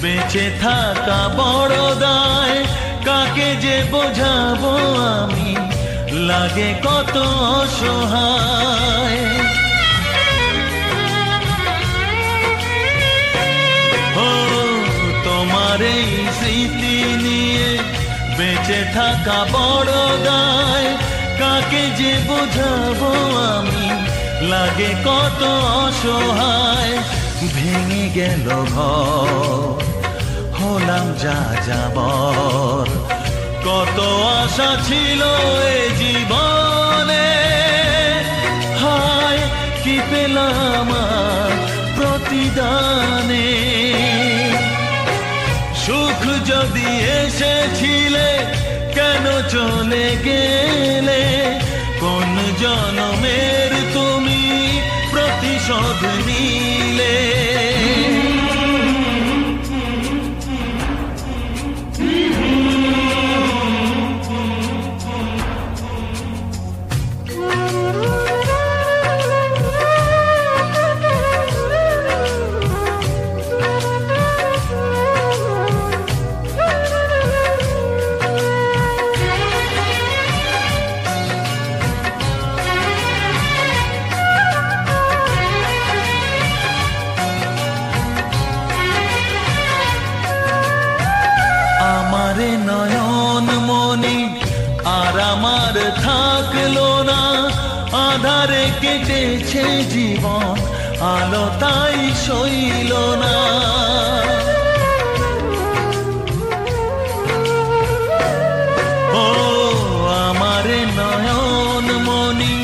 বেঁচে থাকা বড় দায়, কাকে যে বোঝাবো আমি, লাগে কত অসহায়। ও তোমার এই স্মৃতি নিয়ে বেঁচে থাকা বড় দায়, কাকে যে বোঝাবো আমি, লাগে কত অসহায়। ভেঙে গেল ঘর, হলাম যা যাবার, কত আশা ছিল এ জীবনে, হায় কি পেলাম প্রতিদানে। সুখ যদি এসেছিলে কেন চলে গেলে, কোন জনমের তুমি প্রতিশোধ নিলে। আমারে নয়ন মনি আর আমার থাকলো না, আধারে কেটেছে জীবন, আলো তাই সইল না। ও আমারে নয়ন মনি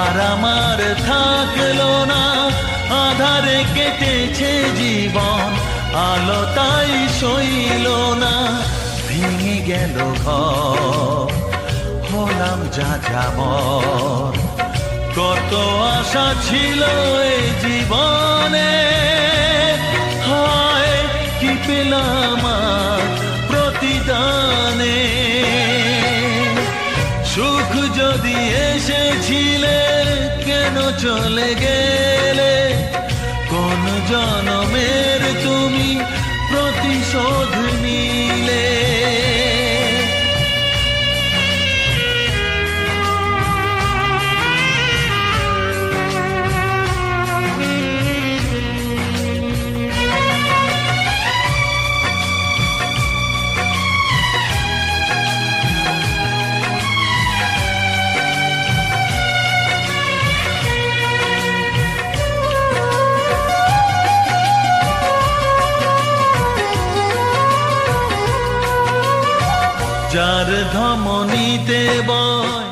আর আমার থাকলো না, আধারে কেটেছে জীবন, আলো তাই সইল না। ভেঙে গেল ঘর, হলাম যা যাবার, কত আশা ছিল এই জীবনে, হায় কি পেলাম প্রতিদানে। সুখ যদি এসেছিলে কেন চলে গেলে, কোন জনমের তুমি প্রতিশোধ নিলে। যার ধমনীতে বয়